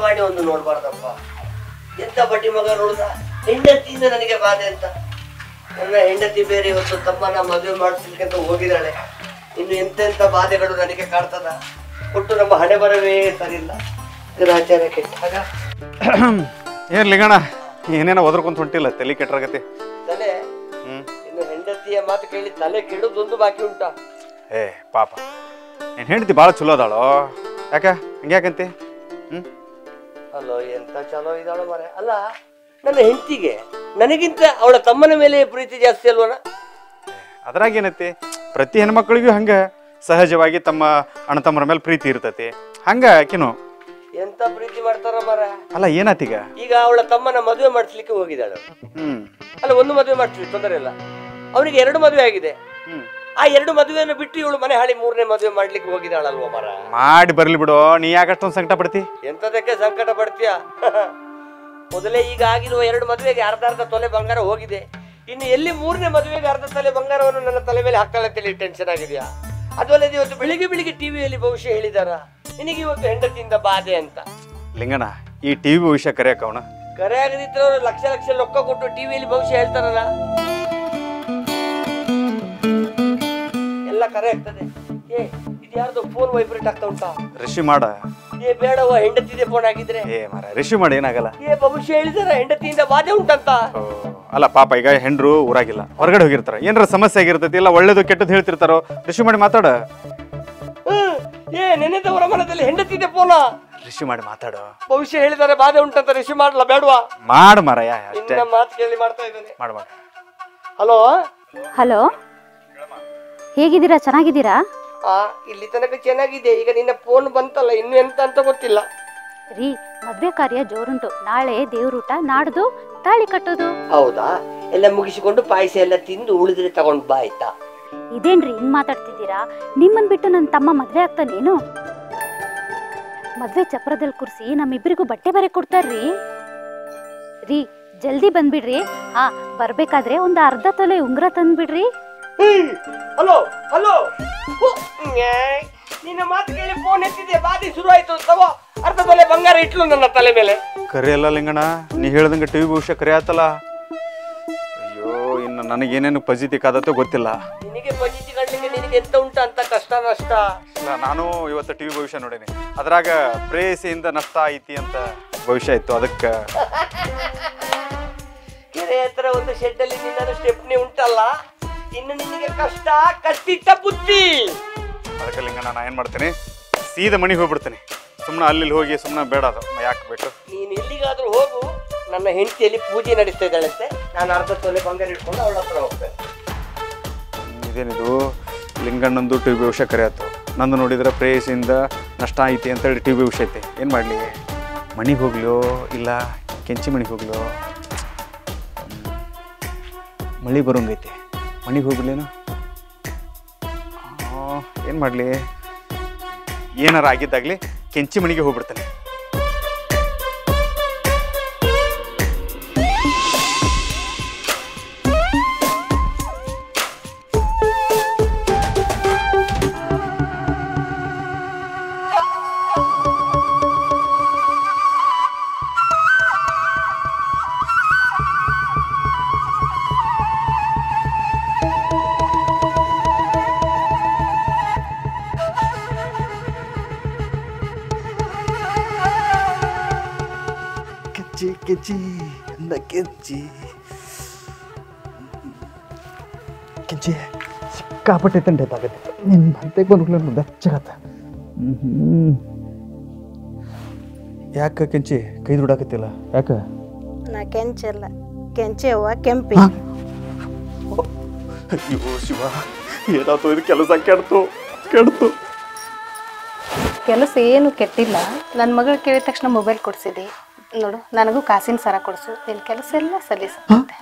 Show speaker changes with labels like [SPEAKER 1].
[SPEAKER 1] ಮಾಡಿ ಒಂದು ನೋಡ್ಬಾರ್ದಪ್ಪ. ಎಂತ ಬಡ್ಡಿ ಮಗ ನೋಡುದ, ಹೆಂಡತಿಯಿಂದ ನನಗೆ ಬಾಧೆ ಅಂತ. ನನ್ನ ಹೆಂಡತಿ ಬೇರೆ ಇವತ್ತು ತಮ್ಮನ ಮದುವೆ ಮಾಡಿಸ್ಲಿಕ್ಕೆ ಅಂತ ಹೋಗಿದ್ದಾಳೆ. ಇನ್ನು ಎಂತೆಂತ ಬಾಧೆಗಳು ನನಗೆ ಕಾಡ್ತದ. ಒಟ್ಟು ನಮ್ಮ ಹಣೆ ಬರವೇ ಸರಿಯಿಲ್ಲ. ಗ್ರಾಚಾರ ಕೆಟ್ಟಾಗ
[SPEAKER 2] ಏನ್ ಲಿಂಗಣ್ಣ ಏನೇನೋ ಒದರ್ಕೊಂತ ಹೊಂಟಿಲ್ಲ, ತಲೆ ಕೆಟ್ಟರಾಗತ್ತೆ.
[SPEAKER 1] ತಲೆ ಇನ್ನು ಹೆಂಡತಿಯ ಮಾತು ಕೇಳಿ ತಲೆ ಕೆಡುದೊಂದು ಬಾಕಿ ಉಂಟಾ?
[SPEAKER 2] ಏ ಪಾಪ ನೀನ್ ಹೆಂಡತಿ ಭಾಳ ಚಲೋ ಅದಾಳೋ, ಯಾಕ ಹಂಗ್ಯಾಕಂತಿ?
[SPEAKER 1] ಅಲ್ಲೋ ಎಂತ ಚಲೋ ಇದ್ದಾಳೋ ಮರೆ. ಅಲ್ಲ, ನನ್ನ ಹೆಂಡತಿಗೆ ನನಗಿಂತ ಅವಳ ತಮ್ಮನ ಮೇಲೆ ಪ್ರೀತಿ ಜಾಸ್ತಿ ಅಲ್ವನ?
[SPEAKER 2] ಅದ್ರಾಗ ಏನೈತಿ, ಪ್ರತಿ ಹೆಣ್ಮಕ್ಳಿಗೂ ಹಂಗ ಸಹಜವಾಗಿ ತಮ್ಮ ಅಣ್ಣ ತಮ್ಮರ ಮೇಲೆ ಪ್ರೀತಿ ಇರ್ತತಿ. ಹಂಗ ಆಕಿನು
[SPEAKER 1] ಎಂತ ಪ್ರೀತಿ ಮಾಡ್ತಾರ ಮರ.
[SPEAKER 2] ಅಲ್ಲ ಏನಾತೀಗ?
[SPEAKER 1] ಈಗ ಅವಳ ತಮ್ಮನ ಮದುವೆ ಮಾಡಿಸ್ಲಿಕ್ಕೆ ಹೋಗಿದ್ದಾಳು. ಅಲ್ಲ, ಒಂದು ಮದುವೆ ಮಾಡಿಸ್ಲಿ ತೊಂದರೆ ಇಲ್ಲ. ಅವನಿಗೆ 2 ಮದುವೆ ಆಗಿದೆ. ಆ 2 ಮದುವೆಯನ್ನು ಬಿಟ್ಟು ಇವಳು ಮನೆ ಹಾಳಿ 3ನೇ ಮದುವೆ ಮಾಡ್ಲಿಕ್ಕೆ ಹೋಗಿದ್ದಾಳಲ್ವ ಮರ.
[SPEAKER 2] ಮಾಡಿ ಬರ್ಲಿ ಬಿಡು, ನೀ ಯಾಕಷ್ಟೊಂದು ಸಂಕಟ ಪಡ್ತಿ?
[SPEAKER 1] ಎಂತದಕ್ಕೆ ಸಂಕಟ ಪಡ್ತೀಯ? ಮೊದಲೇ ಈಗ ಆಗಿರುವ 2 ಮದುವೆಗೆ ಅರ್ಧ ತೊಲೆ ಬಂಗಾರ ಹೋಗಿದೆ. ಇನ್ನು ಎಲ್ಲಿ 3ನೇ ಮದುವೆಗೆ ಅರ್ಧ ತೊಲೆ ಬಂಗಾರವನ್ನು ನನ್ನ ತಲೆ ಮೇಲೆ ಹಾಕ್ತಾಳೆ ಅಂತೇಳಿ ಟೆನ್ಷನ್ ಆಗಿದೆಯಾ? ಅದಲ್ಲದೆ ಇವತ್ತು ಬೆಳಿಗ್ಗೆ ಟಿವಿಯಲ್ಲಿ ಭವಿಷ್ಯ ಹೇಳಿದಾರ, ನಿನಗೆ ಇವತ್ತು ಹೆಂಡತಿಯಿಂದ ಬಾಧೆ ಅಂತ.
[SPEAKER 2] ಲಿಂಗಣ್ಣ, ಈ ಟಿವಿ ಭವಿಷ್ಯ ಕರೆಯಕ ಅವನ
[SPEAKER 1] ಕರೆ ಆಗದಿದ್ರೆ ಲಕ್ಷ ಲಕ್ಷ ರೊಕ್ಕ ಕೊಟ್ಟು ಟಿವಿಯಲ್ಲಿ ಭವಿಷ್ಯ ಹೇಳ್ತಾರಲ್ಲ, ಎಲ್ಲ ಕರೆ ಆಗ್ತದೆ. ಇದು ಯಾರ್ದು ಫೋನ್ ವೈಬ್ರೇಟ್ ಆಗ್ತಾ ಉಂಟಾ?
[SPEAKER 2] ರಿಸೀವ್ ಮಾಡ.
[SPEAKER 1] ಬೇಡವ, ಹೆಂಡತಿದೆ ಫೋನ್ ಆಗಿದ್ರೆ.
[SPEAKER 2] ರಿಸೀವ್ ಮಾಡಿ, ಏನಾಗಲ್ಲ.
[SPEAKER 1] ಭವಿಷ್ಯ ಹೇಳಿದಾರ ಹೆಂಡತಿಯಿಂದ ಬಾಧೆ ಉಂಟಂತ.
[SPEAKER 2] ಅಲ್ಲ ಪಾಪ, ಈಗ ಹೆಂಡ್ರು ಊರಾಗಿಲ್ಲ, ಹೊರಗಡೆ ಹೋಗಿರ್ತಾರ, ಏನಾರ ಸಮಸ್ಯೆ ಆಗಿರ್ತೈತಿ, ಇಲ್ಲ ಒಳ್ಳೇದು ಕೆಟ್ಟದ್ದು ಹೇಳ್ತಿರ್ತಾರೋ. ರಿಸೀವ್ ಮಾಡಿ ಮಾತಾಡ.
[SPEAKER 1] ನೆನೆದವರ ಮನದಲ್ಲಿ ಹೆಂಡತಿದೆ ಫೋನ.
[SPEAKER 2] ರಿಸೀವ್ ಮಾಡಿ ಮಾತಾಡು.
[SPEAKER 1] ಭವಿಷ್ಯ ಹೇಳಿದಾರೆ ಬಾಧೆ ಉಂಟಂತ. ರಿಸೀವ್ ಮಾಡಲ್ಲ, ಬೇಡವಾ?
[SPEAKER 2] ಮಾಡು ಮಾರಾಯ, ಅಷ್ಟೇ.
[SPEAKER 1] ಮಾತು ಕೇಳಿ ಮಾಡ್ತಾ ಇದ್ದಾನೆ.
[SPEAKER 2] ಮಾಡು ಮಾಡು.
[SPEAKER 3] ಹಲೋ ಹಲೋ, ಹೇಗಿದ್ದೀರಾ? ಚೆನ್ನಾಗಿದ್ದೀರಾ?
[SPEAKER 1] ಇಲ್ಲಿ ತನಕ ಚೆನ್ನಾಗಿದೆ. ಈಗ ನಿನ್ನ ಫೋನ್ ಬಂತಲ್ಲ, ಇನ್ನು ಎಂತ ಅಂತ ಗೊತ್ತಿಲ್ಲ
[SPEAKER 3] ರೀ. ಮದ್ವೆ ಕಾರ್ಯ ಜೋರುಂಟು. ನಾಳೆ ದೇವ್ರೂಟ, ನಾಡ್ದು ತಾಳಿ ಕಟ್ಟೋದು.
[SPEAKER 1] ಹೌದಾ? ಎಲ್ಲ ಮುಗಿಸಿಕೊಂಡು ಪಾಯಸ ಎಲ್ಲ ತಿಂದು ಉಳಿದ್ರೆ ತಗೊಂಡ್ ಬಾ, ಆಯ್ತಾ?
[SPEAKER 3] ಇದೇನ್ರಿ ಹಿಂಗ್ ಮಾತಾಡ್ತಿದ್ದೀರಾ? ನಿಮ್ಮನ್ ಬಿಟ್ಟು ನನ್ನ ತಮ್ಮ ಮದ್ವೆ ಆಗ್ತಾನೇನು? ಮದ್ವೆ ಚಪ್ರದಲ್ಲಿ ಕುರ್ಸಿ ನಮ್ಮಿಬ್ರಿಗೂ ಬಟ್ಟೆ ಬರೆ ಕೊಡ್ತಾರ್ರಿ. ರೀ ಜಲ್ದಿ ಬಂದ್ಬಿಡ್ರಿ. ಬರ್ಬೇಕಾದ್ರೆ ಒಂದು ಅರ್ಧ ತೊಲೆ ಉಂಗ್ರ ತಂದ್ಬಿಡ್ರಿ.
[SPEAKER 1] ಹಲೋ ಹಲೋ, ನಿನ್ನ ಮಾತು ಕೇಳಿ ಫೋನ್ ಎತ್ತಿದೆ, ಬಾಧೆ ಶುರು ಆಯ್ತು. ತಗೋ, ಅರ್ಧ ತೊಲೆ ಬಂಗಾರ ಇಟ್ಲು ನನ್ನ ತಲೆ ಮೇಲೆ.
[SPEAKER 2] ಕರೆ ಅಲ್ಲ ಲಿಂಗಣ್ಣ, ನೀ ಹೇಳ್ದಂಗೆ ಟಿವಿ ಭವಿಷ್ಯ ಕರೆ ಆತಲ್ಲ. ಅಯ್ಯೋ, ಇನ್ನು ನನಗೇನೇನು ಪಜಿತಿ ಕಾದತ್ತೋ ಗೊತ್ತಿಲ್ಲ.
[SPEAKER 1] ನಿನಗೆ ಪಜಿತಿ ಕಾಡ್ಲಿಕ್ಕೆ ನಿನಗೆ ಎಂತ ಉಂಟ ಅಂತ ಕಷ್ಟ ನಷ್ಟ?
[SPEAKER 2] ನಾನು ಇವತ್ತು ಟಿವಿ ಭವಿಷ್ಯ ನೋಡೇನಿ, ಅದ್ರಾಗ ಪ್ರೇಯಸಿಯಿಂದ ನಷ್ಟ ಐತಿ ಅಂತ ಭವಿಷ್ಯ ಇತ್ತು. ಅದಕ್ಕೆ
[SPEAKER 1] ಕೆರೆ ಹತ್ರ ಒಂದು ಶೆಡ್ ಅಲ್ಲಿ ನಿನ್ನ ಸ್ಟೆಪ್ನಿ ಉಂಟಲ್ಲ, ಇನ್ನು ನಿನಗೆ ಕಷ್ಟ ಕಟ್ಟಿಟ್ಟ ಬುದ್ಧಿ.
[SPEAKER 2] ಅದಕ್ಕೆ ಲಿಂಗಣ್ಣ, ನಾ ಏನ್ ಮಾಡ್ತೇನೆ, ಸೀದಾ ಮನೆಗೆ ಹೋಗ್ಬಿಡ್ತೇನೆ. ಸುಮ್ಮನೆ ಅಲ್ಲಿ ಹೋಗಿ ಸುಮ್ಮನೆ ಬೇಡ, ಅದು ಯಾಕೆ ಬೇಕು?
[SPEAKER 1] ನೀನು ಎಲ್ಲಿಗಾದ್ರೂ ಹೋಗು, ನನ್ನ ಹೆಂಡತಿಯಲ್ಲಿ ಪೂಜೆ ನಡೆಸ್ತಾ ಇದ್ದಾಳಂತೆ. ನಾನು ಅರ್ಧ ತೊಲೆ ಬಂಗಾರ ಇಟ್ಕೊಂಡು ಅವಳ ಹತ್ರ ಹೋಗ್ತೇನೆ.
[SPEAKER 2] ಇದೇನಿದು, ಲಿಂಗಣ್ಣಂದು ಟಿವಿ ಭವಿಷ್ಯ ಕರೆ ಆಯ್ತು, ನಂದು ನೋಡಿದ್ರೆ ಪ್ರೇಯಸಿಯಿಂದ ನಷ್ಟ ಐತಿ ಅಂತೇಳಿ ಟಿವಿ ಭವಿಷ್ಯ ಐತಿ. ಏನು ಮಾಡಲಿ? ಮನೆಗೆ ಹೋಗ್ಲೋ ಇಲ್ಲ ಕೆಂಚಿ ಮನೆಗೆ ಹೋಗ್ಲೋ? ಮಳೆ ಬರೋಂಗೈತಿ, ಮನೆಗೆ ಹೋಗ್ಲೇನು? ಏನು ಮಾಡಲಿ? ಏನಾರ ಆಗಿದ್ದಾಗಲಿ ಕೆಂಚಿ ಮನೆಗೆ ಹೋಗ್ಬಿಡ್ತಾನೆ.
[SPEAKER 4] ಕೆಂಚಿ ಎಲ್ಲ ಕೆಂಚಿ ಕೆಂಚಿ ಸಿಕ್ಕಾಪಟ್ಟೆ ತಂಡೈತಾಗತ್ತೆ. ನಿನ್ನ ಬಂತೆಗೆ ಬಂದ್ಬಿಡ್ಲ ಬೆಚ್ಚಗತ್ತ.
[SPEAKER 2] ಯಾಕೆ ಕೆಂಚಿ ಕೈ ದುಡಾಕತ್ತಿಲ್ಲ? ಯಾಕೆ?
[SPEAKER 5] ನಾ ಕೆಂಚಲ್ಲ, ಕೆಂಚೆ ಅವ್ವ ಕೆಂಪಿ.
[SPEAKER 2] ಅಯ್ಯೋ ಶಿವ, ಏನಾಯ್ತು ಇದು? ಕೆಲಸ ಕೆಡ್ತು.
[SPEAKER 5] ಕೆಲಸ ಏನು ಕೆಟ್ಟಿಲ್ಲ. ನನ್ನ ಮಗಳು ಕೇಳಿದ ತಕ್ಷಣ ಮೊಬೈಲ್ ಕೊಡಿಸಿದೆ ನೋಡು. ನನಗೂ ಕಾಸಿನ ಸರ ಕೊಡಿಸು, ನಿನ್ನ ಕೆಲಸ ಎಲ್ಲ ಸಲ್ಲಿಸುತ್ತೆ.